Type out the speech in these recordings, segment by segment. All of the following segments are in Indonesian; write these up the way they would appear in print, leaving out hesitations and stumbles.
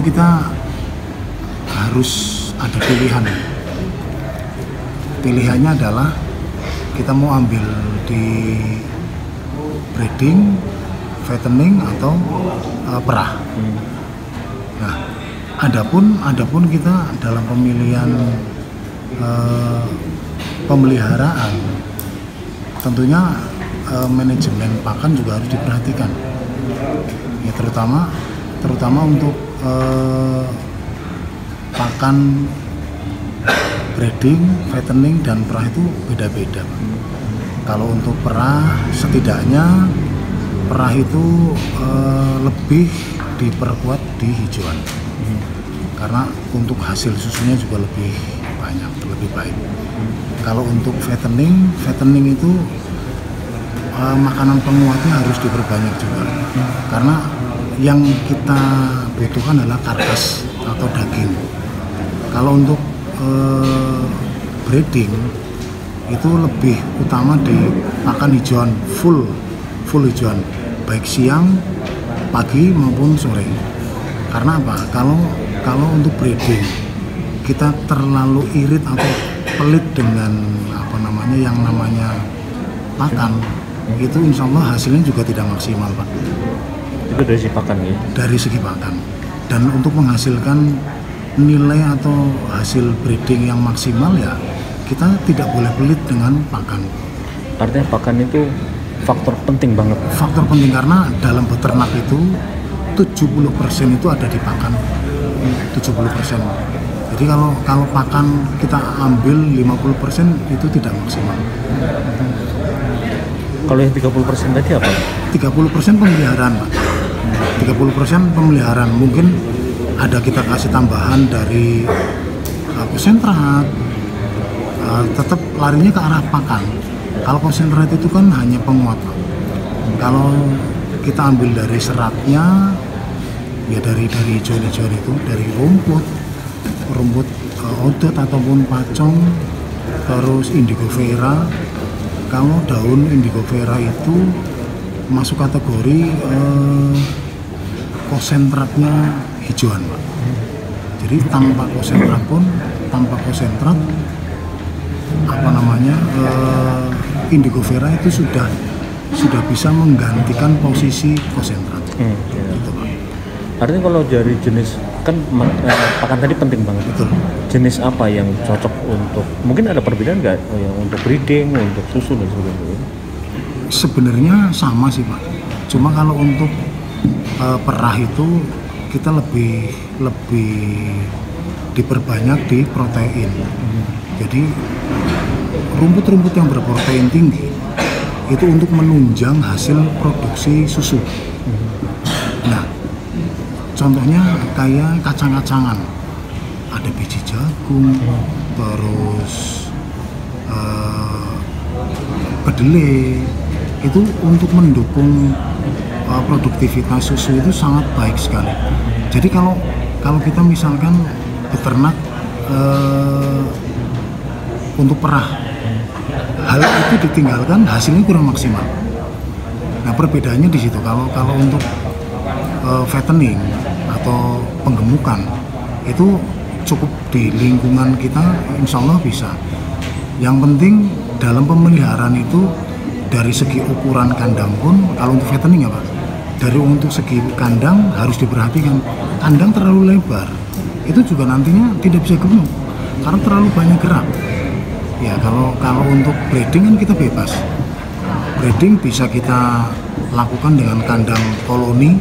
itu kita harus ada pilihan. Pilihannya adalah kita mau ambil di breeding, fattening atau perah. Nah, adapun kita dalam pemilihan pemeliharaan, tentunya manajemen pakan juga harus diperhatikan. Ya, terutama untuk pakan breeding, fattening dan perah itu beda-beda. Kalau untuk perah, setidaknya perah itu lebih diperkuat di hijauan, karena untuk hasil susunya juga lebih banyak, lebih baik. Kalau untuk fattening itu makanan penguatnya harus diperbanyak juga, karena yang kita butuhkan adalah karkas atau daging. Kalau untuk breeding itu lebih utama di pakan hijauan, full hijauan, baik siang, pagi maupun sore. Karena apa? Kalau untuk breeding kita terlalu irit atau pelit dengan yang namanya pakan, itu insya Allah hasilnya juga tidak maksimal, Pak. Itu dari segi pakan ya? Dari segi pakan. Dan untuk menghasilkan nilai atau hasil breeding yang maksimal, ya kita tidak boleh pelit dengan pakan. Artinya pakan itu faktor penting banget? Faktor penting, karena dalam beternak itu 70% itu ada di pakan. 70%. Jadi kalau pakan kita ambil 50% itu tidak maksimal. Kalau yang 30% tadi apa? 30% pemeliharaan, Pak. 30% pemeliharaan. Mungkin ada kita kasih tambahan dari konsentrat, tetap larinya ke arah pakan. Kalau konsentrat itu kan hanya penguat, Pak. Kalau kita ambil dari seratnya, ya dari hijau-hijau itu, dari rumput odot ataupun pacong, terus indigo vera. Kalau daun indigo vera itu masuk kategori konsentratnya hijauan, Pak. Jadi tanpa konsentrat indigo vera itu sudah bisa menggantikan posisi konsentrat. Gitu, Pak. Artinya kalau dari jenis kan pakan tadi penting banget. Betul. Jenis apa yang cocok untuk, mungkin ada perbedaan nggak yang untuk breeding, untuk susu dan sebagainya? Sebenarnya sama sih, Pak. Cuma kalau untuk perah itu kita lebih diperbanyak di protein. Jadi rumput-rumput yang berprotein tinggi itu untuk menunjang hasil produksi susu. Nah, contohnya kayak kacang-kacangan, ada biji jagung, terus kedelai, itu untuk mendukung produktivitas susu itu sangat baik sekali. Jadi kalau kita misalkan beternak untuk perah, hal itu ditinggalkan, hasilnya kurang maksimal. Nah, perbedaannya di situ. Kalau untuk fattening atau penggemukan itu cukup di lingkungan kita, insya Allah bisa. Yang penting dalam pemeliharaan itu dari segi ukuran kandang pun, kalau untuk fattening ya, Pak, dari untuk segi kandang harus diperhatikan. Kandang terlalu lebar itu juga nantinya tidak bisa gemuk karena terlalu banyak gerak. Ya, kalau untuk breeding kan kita bebas. Breeding bisa kita lakukan dengan kandang koloni.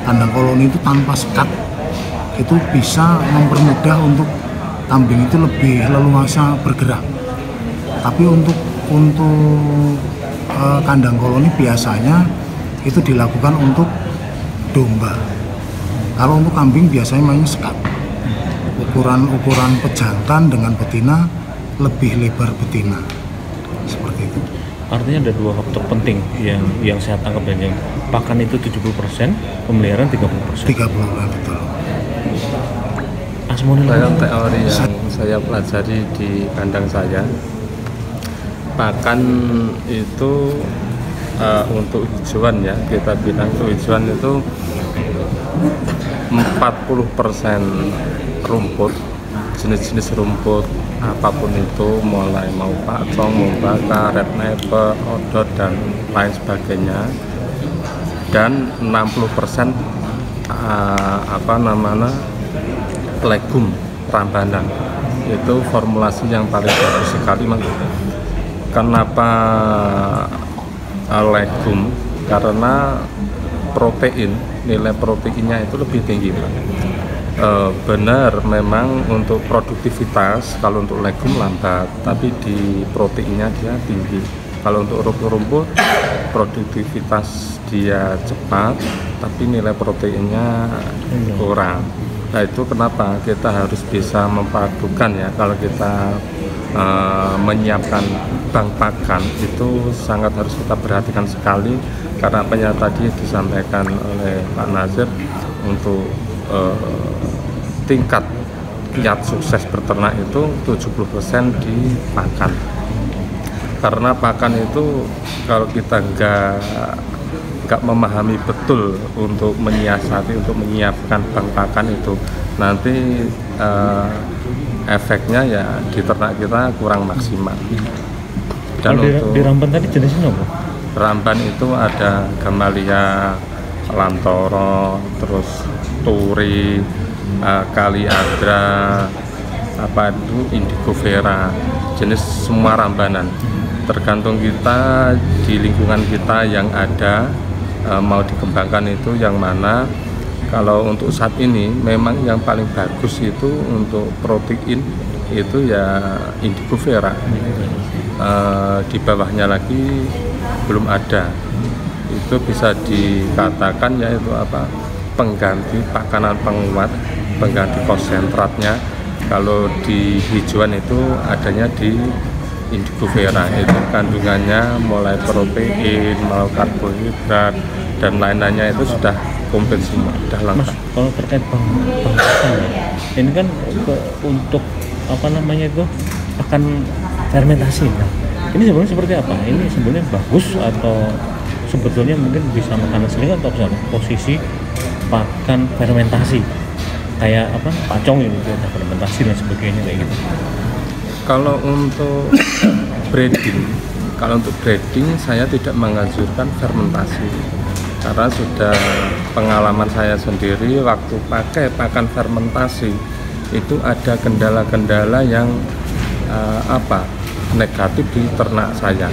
Kandang koloni itu tanpa sekat, itu bisa mempermudah untuk kambing itu lebih leluasa bergerak. Tapi untuk kandang koloni biasanya itu dilakukan untuk domba. Kalau untuk kambing biasanya mainnya sekat. Ukuran pejantan dengan betina lebih lebar betina, seperti itu. Artinya ada dua faktor penting yang saya tangkap, dan yang pakan itu 70%, pemeliharaan 30%. 30%, betul. Dalam teori yang saya pelajari di kandang saya, pakan itu untuk hijauan ya, kita bilang untuk hijauan itu rumput, jenis-jenis rumput apapun itu, mulai mau pacong, mau baka, red snapper, odot dan lain sebagainya, dan 60% legum rambanan. Itu formulasi yang paling bagus sekali. Kenapa legum? Karena protein, nilai proteinnya itu lebih tinggi, Pak. Benar, memang untuk produktivitas kalau untuk legum lambat, tapi di proteinnya dia tinggi. Kalau untuk rumput-rumput produktivitas dia cepat, tapi nilai proteinnya kurang. Nah, itu kenapa kita harus bisa mempadukan ya. Kalau kita menyiapkan bank pakan itu sangat harus kita perhatikan sekali, karena apa yang tadi disampaikan oleh Pak Nazir, untuk tingkat kiat sukses berternak itu 70% di pakan. Karena pakan itu kalau kita nggak memahami betul untuk menyiasati, untuk menyiapkan bank pakan itu, nanti efeknya ya di ternak kita kurang maksimal. Dan kalau di ramban tadi jenisnya apa? Ramban itu ada Gamalia, Lantoro, terus Turi, Kaliadra, Indigo Vera, jenis semua rambanan. Tergantung kita di lingkungan kita yang ada mau dikembangkan itu yang mana. Kalau untuk saat ini memang yang paling bagus itu untuk protein itu ya Indigo Vera. Di bawahnya lagi belum ada. Itu bisa dikatakan yaitu pengganti pakanan penguat, pengganti konsentratnya. Kalau di hijauan itu adanya di Indigo Vera, itu kandungannya mulai protein, mau karbohidrat dan lain-lainnya itu sudah komplit semua, sudah lengkap. Mas, kalau terkait bank pakan, ini kan untuk pakan fermentasi. Nah, ini sebenarnya seperti apa? Ini sebenarnya bagus atau sebetulnya mungkin bisa makanan selingan atau misalnya posisi pakan fermentasi kayak pacong gitu, fermentasi dan sebagainya kayak gitu. Kalau untuk breeding saya tidak menganjurkan fermentasi, karena sudah pengalaman saya sendiri waktu pakai pakan fermentasi itu ada kendala-kendala yang negatif di ternak saya.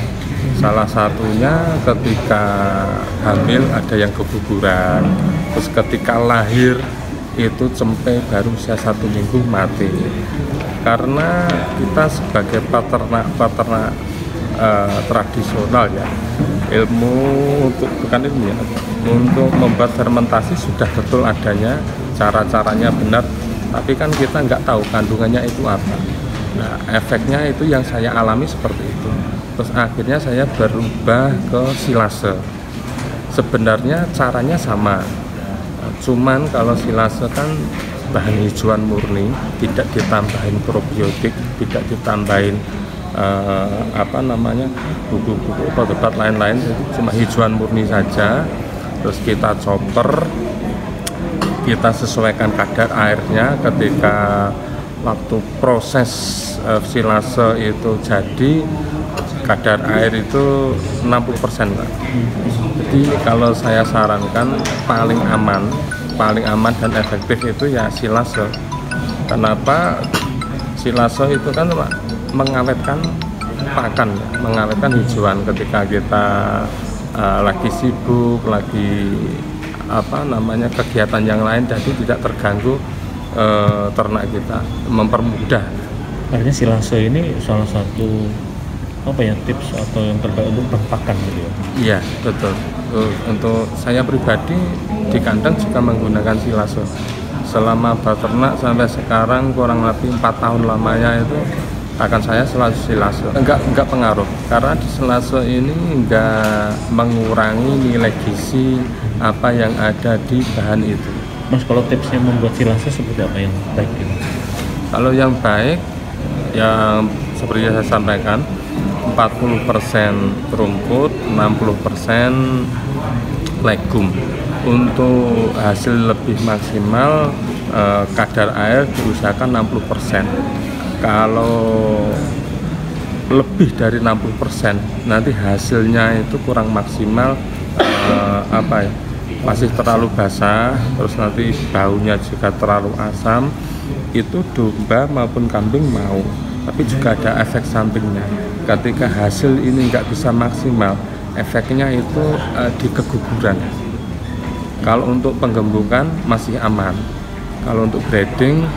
Salah satunya ketika hamil ada yang keguguran, terus ketika lahir itu cempe baru usia 1 minggu mati. Karena kita sebagai peternak tradisional ya, ilmu untuk membuat fermentasi sudah betul adanya, cara-caranya benar, tapi kan kita nggak tahu kandungannya itu apa. Nah, efeknya itu yang saya alami seperti itu. Terus akhirnya saya berubah ke silase. Sebenarnya caranya sama, cuman kalau silase kan bahan hijauan murni, tidak ditambahin probiotik, tidak ditambahin buku-buku obat-obat lain-lain, cuma hijauan murni saja. Terus kita chopper, kita sesuaikan kadar airnya. Ketika waktu proses silase itu jadi, kadar air itu 60%, Pak. Jadi kalau saya sarankan paling aman dan efektif itu ya silase. Kenapa? Silase itu kan mengawetkan pakan, mengawetkan hijauan ketika kita lagi sibuk, lagi kegiatan yang lain, jadi tidak terganggu ternak kita, mempermudah. Artinya silase ini salah satu tips atau yang terbaik untuk berpakan gitu ya? Iya, betul. Untuk saya pribadi di kandang juga menggunakan silase. Selama beternak sampai sekarang kurang lebih 4 tahun lamanya itu akan saya selalu silase. Enggak pengaruh, karena di silase ini enggak mengurangi nilai gizi apa yang ada di bahan itu. Mas, kalau tipsnya membuat silase seperti apa yang baik gitu? Kalau yang baik, yang seperti yang saya sampaikan, 40% rumput, 60% legum. Untuk hasil lebih maksimal kadar air diusahakan 60%. Kalau lebih dari 60% nanti hasilnya itu kurang maksimal, masih terlalu basah, terus nanti baunya juga terlalu asam. Itu domba maupun kambing mau, tapi juga ada efek sampingnya. Ketika hasil ini nggak bisa maksimal, efeknya itu di keguguran. Kalau untuk penggembukan masih aman. Kalau untuk breeding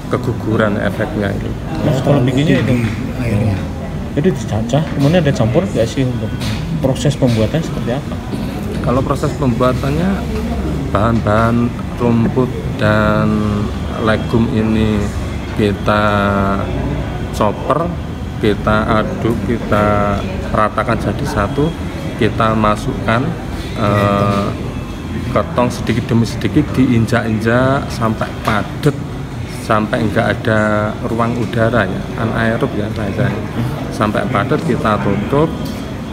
keguguran efeknya itu. Mas, kalau bikinnya itu airnya. itu dicacah, kemudian ada campur nggak sih untuk proses pembuatannya seperti apa? Kalau proses pembuatannya, bahan-bahan rumput dan legum ini kita chopper, kita aduk, kita ratakan jadi satu, kita masukkan ke tong sedikit demi sedikit, diinjak-injak sampai padat, sampai enggak ada ruang udara ya, anaerob ya bahasanya. Sampai padat kita tutup.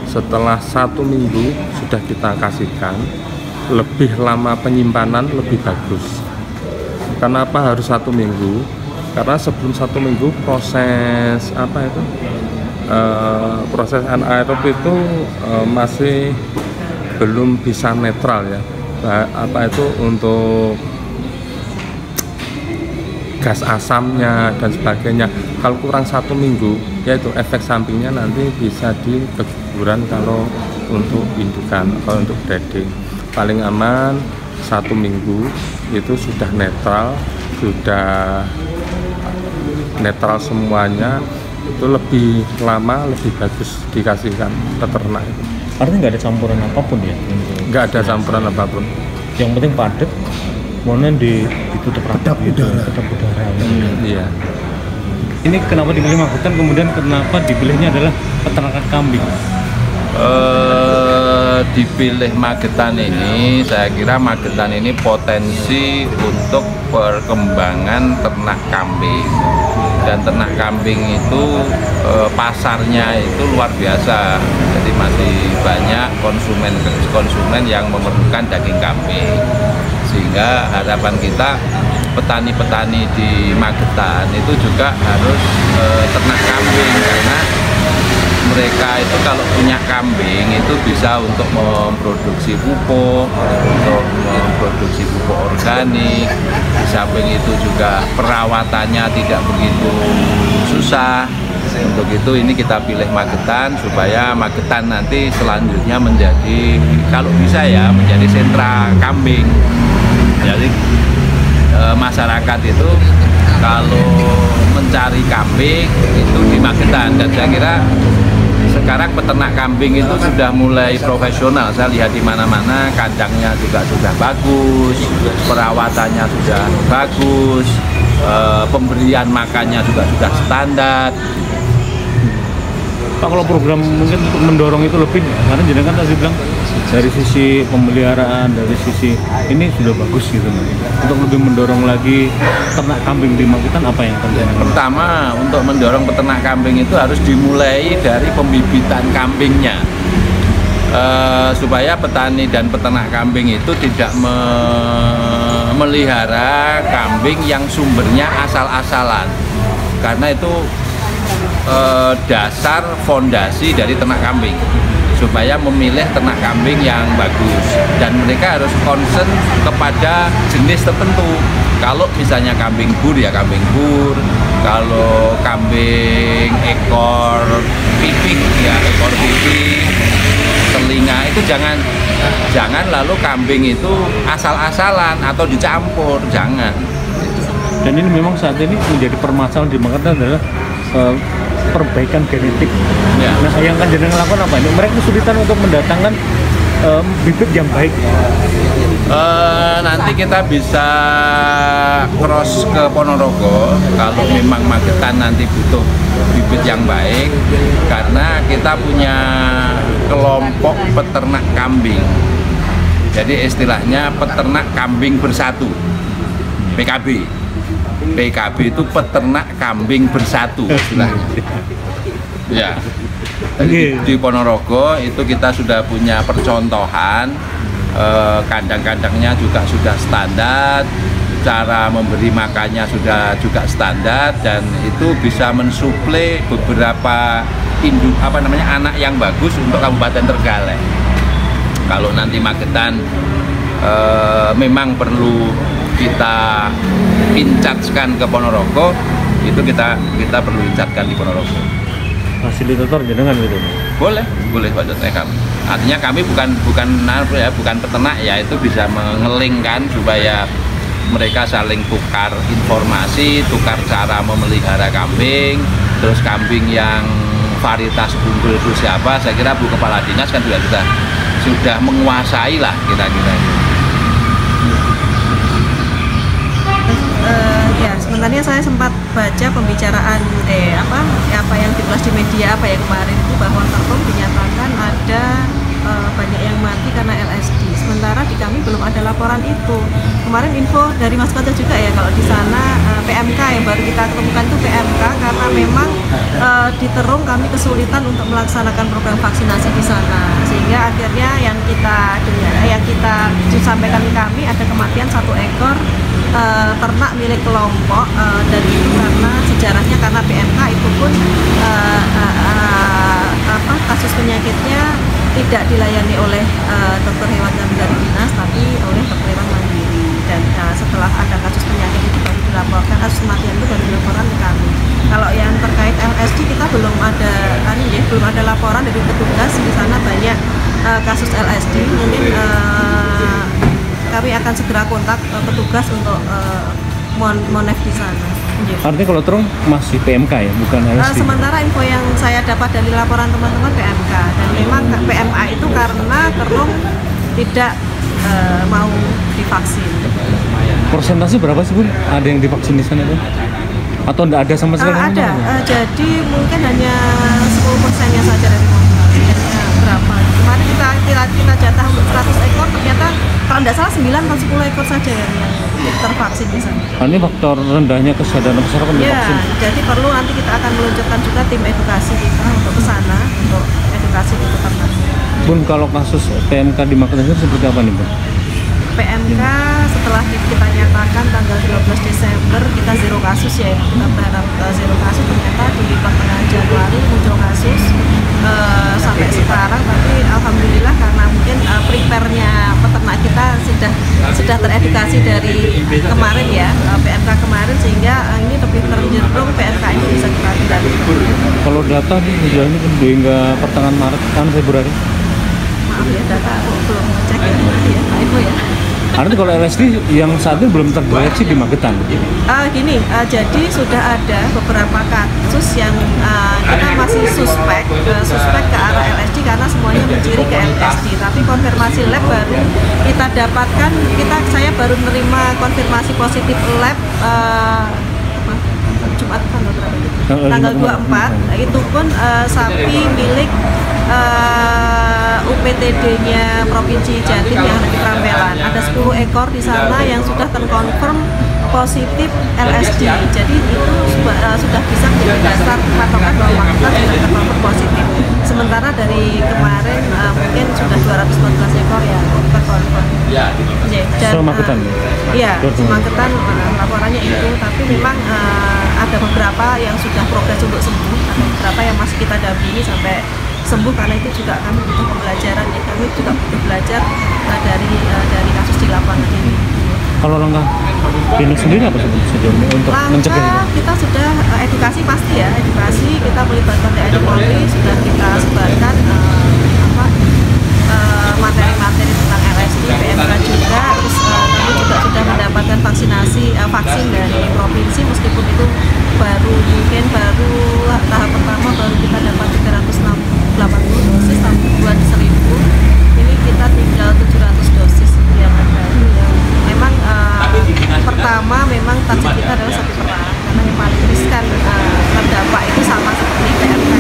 Setelah 1 minggu sudah kita kasihkan. Lebih lama penyimpanan lebih bagus. Kenapa harus 1 minggu? Karena sebelum 1 minggu proses proses anaerob itu masih belum bisa netral ya. Untuk gas asamnya dan sebagainya. Kalau kurang 1 minggu, yaitu efek sampingnya nanti bisa di keguguran kalau untuk indukan. Kalau untuk breeding paling aman 1 minggu itu sudah netral semuanya. Itu lebih lama, lebih bagus dikasihkan peternak itu. Artinya nggak ada campuran apapun ya? Nggak ada campuran apapun. Yang penting padat, kemudian ditutup rapat gitu, kedap udara. Iya. Ini kenapa dipilih Magetan, kemudian kenapa dipilihnya adalah peternakan kambing? Dipilih Magetan ini, saya kira Magetan ini potensi untuk perkembangan ternak kambing. Dan ternak kambing itu pasarnya itu luar biasa. Jadi masih banyak konsumen yang memerlukan daging kambing. Sehingga harapan kita petani-petani di Magetan itu juga harus ternak kambing, karena mereka itu kalau punya kambing itu bisa untuk memproduksi pupuk, untuk memproduksi pupuk organik. Di samping itu juga perawatannya tidak begitu susah. Untuk itu ini kita pilih Magetan supaya Magetan nanti selanjutnya menjadi, kalau bisa ya, menjadi sentra kambing. Jadi masyarakat itu kalau mencari kambing itu di Magetan, dan saya kira sekarang peternak kambing itu sudah mulai profesional. Saya lihat di mana-mana kandangnya juga sudah bagus, perawatannya sudah bagus, pemberian makannya juga sudah standar. Pak, kalau program mungkin untuk mendorong itu lebih, karena jenengan kan tadi bilang dari sisi pemeliharaan, dari sisi ini sudah bagus gitu. Untuk lebih mendorong lagi ternak kambing di Magetan, apa yang penting? Pertama, untuk mendorong peternak kambing itu harus dimulai dari pembibitan kambingnya, supaya petani dan peternak kambing itu tidak memelihara kambing yang sumbernya asal-asalan, karena itu dasar fondasi dari ternak kambing, supaya memilih ternak kambing yang bagus. Dan mereka harus concern kepada jenis tertentu. Kalau misalnya kambing bur ya kambing bur, kalau kambing ekor pipik ya ekor pipik, telinga itu jangan lalu kambing itu asal-asalan atau dicampur, jangan. Dan ini memang saat ini menjadi permasalahan di Magetan adalah perbaikan genetik. Ya. Nah, yang kan jenengan lakukan apa? Mereka kesulitan untuk mendatangkan bibit yang baik. Nanti kita bisa cross ke Ponorogo kalau memang Magetan nanti butuh bibit yang baik, karena kita punya kelompok peternak kambing. Jadi istilahnya peternak kambing bersatu, PKB. PKB itu peternak kambing bersatu istilahnya. Ya. Jadi di Ponorogo itu kita sudah punya percontohan, kandang-kandangnya juga sudah standar, cara memberi makannya sudah juga standar, dan itu bisa mensuplai beberapa anak yang bagus untuk Kabupaten Trenggalek. Kalau nanti Magetan memang perlu kita incatkan ke Ponorogo, itu kita perlu incatkan di Ponorogo. Fasilitator jenengan gitu. Boleh maksudnya kami. Artinya kami bukan peternak ya, itu bisa mengelingkan supaya mereka saling tukar informasi, tukar cara memelihara kambing, terus kambing yang varietas unggul itu siapa. Saya kira Bu Kepala Dinas kan juga sudah menguasai lah kira-kira itu. Ya, sebenarnya saya sempat baca pembicaraan apa yang ditulis di media yang kemarin itu, bahwa terung dinyatakan ada banyak yang mati karena LSD. Sementara di kami belum ada laporan itu. Kemarin info dari Mas Kota juga ya, kalau di sana PMK yang baru kita ketemukan itu PMK, karena memang di Terung kami kesulitan untuk melaksanakan program vaksinasi di sana, sehingga akhirnya yang kita disampaikan kami ada kematian 1 ekor ternak milik kelompok, dan itu karena sejarahnya karena PMK itu pun kasus penyakitnya tidak dilayani oleh dokter hewan dari dinas, tapi oleh dokter hewan mandiri. Dan setelah ada kasus penyakit itu baru dilaporkan, kasus kematian itu baru dilaporkan ke kami. Kalau yang terkait LSD kita belum ada laporan dari petugas di sana banyak kasus LSD. Mungkin kami akan segera kontak petugas untuk monef di sana. Artinya kalau Terung masih PMK ya, bukan LSD? Sementara info yang saya dapat dari laporan teman-teman PMK, dan memang PMA itu karena Terung tidak mau divaksin. Persentase berapa sih, Bun? Ada yang divaksin di sana tuh? Atau enggak ada sama sekali? Ada, jadi mungkin hanya 10%-nya saja dari populasinya berapa. Kemarin kita jatah untuk 100 ekor, ternyata kalau tidak salah 9 atau 10 ekor saja yang tervaksin di sana. Ini faktor rendahnya kesadaran masyarakat untuk vaksin. Jadi perlu nanti kita akan meluncurkan juga tim edukasi kita untuk ke sana, untuk edukasi di peternak. Bun, kalau kasus PMK di Magetan seperti apa nih, Bun? PMK setelah kita nyatakan tanggal 12 Desember kita 0 kasus ya, kita berharap 0 kasus, ternyata di pertengahan Januari muncul kasus sampai sekarang. Tapi alhamdulillah karena mungkin prepare-nya peternak kita sudah teredukasi dari kemarin ya, PMK kemarin, sehingga ini lebih terjendung PMK ini bisa kita kendali. Kalau data di ini hingga pertengahan Maret kan Februari? Maaf ya, data aku belum cek ya, Pak Ibu ya. Artinya kalau LSD yang saat ini belum terdeteksi di Magetan? Jadi sudah ada beberapa kasus yang kita masih suspek ke arah LSD karena semuanya menciri ke LSD. Tapi konfirmasi lab baru kita dapatkan, saya baru menerima konfirmasi positif lab Jumat tanggal 24. Itu pun sapi milik UPTD-nya Provinsi Jatim yang ada di Prambelan. Ada 10 ekor di sana yang sudah terkonfirm positif LSD. Jadi itu sudah bisa menjadi dasar patokan bahwa kita sudah terkonfirm positif. Sementara dari kemarin mungkin sudah 214 ekor yang terkonfirm. Magetan? Iya, Magetan laporannya itu. Tapi memang ada beberapa yang sudah progres untuk sembuh, ada beberapa yang masih kita dampingi sampai sembuh, karena itu juga kami butuh pembelajaran ya, kami juga butuh belajar dari kasus di lapangan ini. Kalau langkah dinas sendiri apa sejauh ini untuk mencegah itu? Kita sudah edukasi pasti ya, edukasi kita melibatkan TNI Polri, sudah kita sebarkan materi-materi tentang LSD, PMK juga, terus kami juga sudah mendapatkan vaksin dari provinsi, meskipun itu baru tahap pertama baru kita dapat 380 dosis sampai bulan 1000. Ini kita tinggal 700 dosis yang ada. Memang pertama memang target kita adalah sapi perah, karena yang paling riskan terdampak itu sama seperti PMK.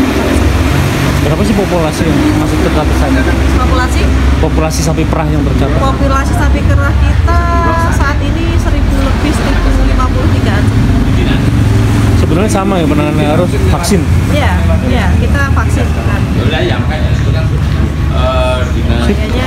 Berapa sih populasi yang masih tercatat saat ini? Populasi sapi perah yang tercatat? Populasi sapi perah kita saat ini 1000 lebih, 1053. Sebenarnya penanganannya sama ya, penanganannya harus vaksin. Iya, iya, kita vaksin kan. Sip. Makanya